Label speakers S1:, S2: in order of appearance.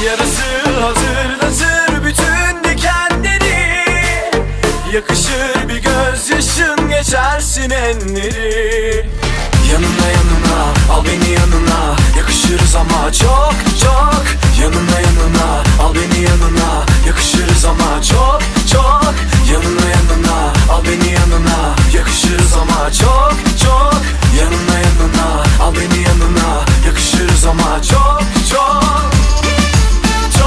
S1: Yarası hazırlatır bütün dikenleri. Yakışır bir gözyaşın, geçersin enleri. Yanına yanına, al beni yanına, yakışırız ama çok